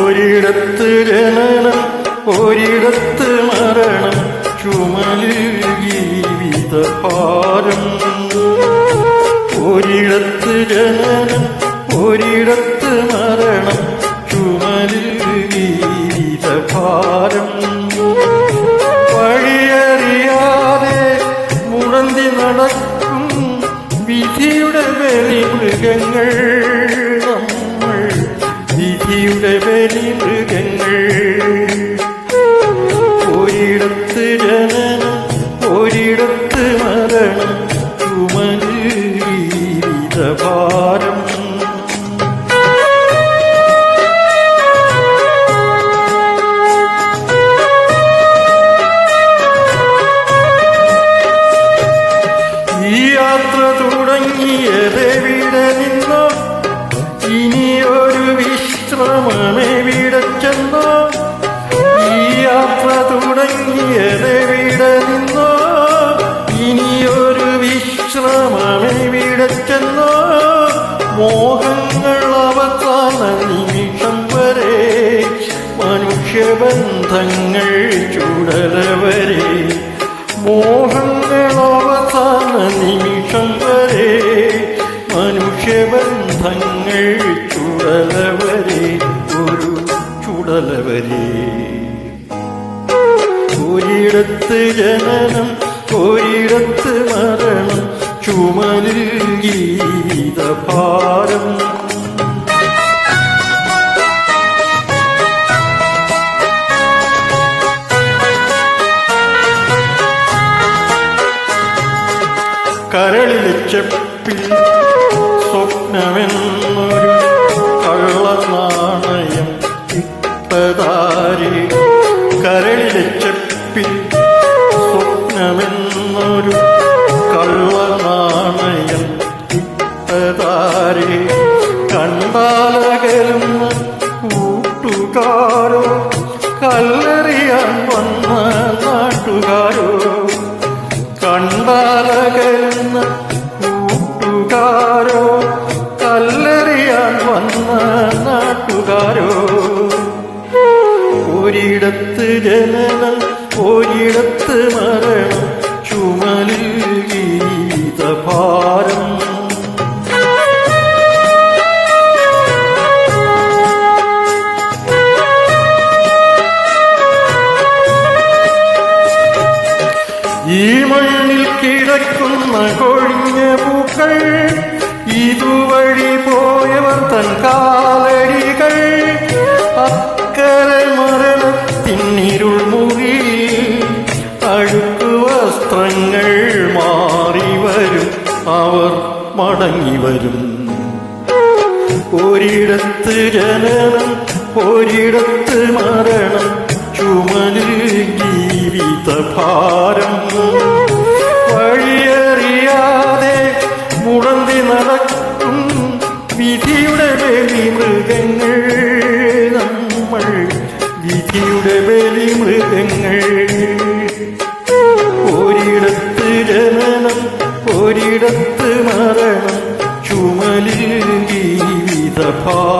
ഒരിടത്ത് ജനനം ഒരിടത്ത് മരണം ചുമലിൽ ജീവിതഭാരം. ഒരിടത്ത് ജനനം ഒരിടത്ത് മരണം ചുമലിൽ ജീവിതഭാരം. വഴിയറിയാതെ മുടന്തി നടക്കും വിധിയുടെ ബലിമൃഗങ്ങൾ. നമ്മൾ വിധിയുടെ ബലിമൃഗങ്ങൾ. ഒരിടത്ത് ജനനം ഒരിടത്ത് മരണം ചുമലിൽ ജീവിതഭാരം. ഈ യാത്ര തുടങ്ങിയതെവിടെ നിന്നോ, ഇനിയൊരു വിശ്രമമെവിടെ ചെന്നോ. ഈ യാത്ര തുടങ്ങിയതെവിടെ നിന്നോ, ഇനിയൊരു വിശ്രമമെവിടെ ചെന്നോ. മോഹങ്ങൾ അവസാന നിമിഷം വരെ, മനുഷ്യബന്ധങ്ങൾ ചുടലവരെ. മോഹങ്ങൾ അവസാന നിമിഷം വരെ, മനുഷ്യബന്ധങ്ങൾ ചുടലവരെ. ഒരു ചുടലവരെ. ഒരിടത്ത് ജനനം ഒരിടത്ത് മരണം ചുമലിൽ ജീവിതഭാരം. കരളിലെ ചെപ്പിൽ സ്വപ്നമെന്നൊരു കള്ളനാണയം ഇട്ടതാരെ. കരളിലെ ചെപ്പിൽ സ്വപ്നമെന്നൊരു കള്ളനാണയം ഇട്ടതാരെ. കണ്ടാലകലുന്ന കൂട്ടുകാരോ, കല്ലെറിയാൻ വന്ന നാട്ടുകാരോ. കണ്ടാലകലുന്ന കൂട്ടുകാരോ, കല്ലെറിയാൻ വന്ന നാട്ടുകാരോ. ഒരിടത്ത് ജനനം ഒരിടത്ത് മരണം ചുമലിൽ ജീവിതഭാരം. ഈ മണ്ണിൽ കിടക്കുന്ന കൊഴിഞ്ഞ പൂക്കൾ, ഇതുവഴി പോയവർ തൻ കാലടികൾ. അക്കരെ മരണത്തിന്നിരുൾ മുറി, അഴുക്കു വസ്ത്രങ്ങൾ മാറി വരും, അവർ മടങ്ങി വരും. ഒരിടത്ത് ജനനം ഒരിടത്ത് മരണം ചുമലിൽ ജീവിതഭാരം. വഴിയറിയാതെ മുടന്തി നടക്കും വിധിയുടെ ബലിമൃഗങ്ങൾ. നമ്മൾ വിധിയുടെ ബലിമൃഗങ്ങൾ. ഒരിടത്ത് ജനനം ഒരിടത്ത് മരണം ചുമലിൽ ജീവിതഭാരം.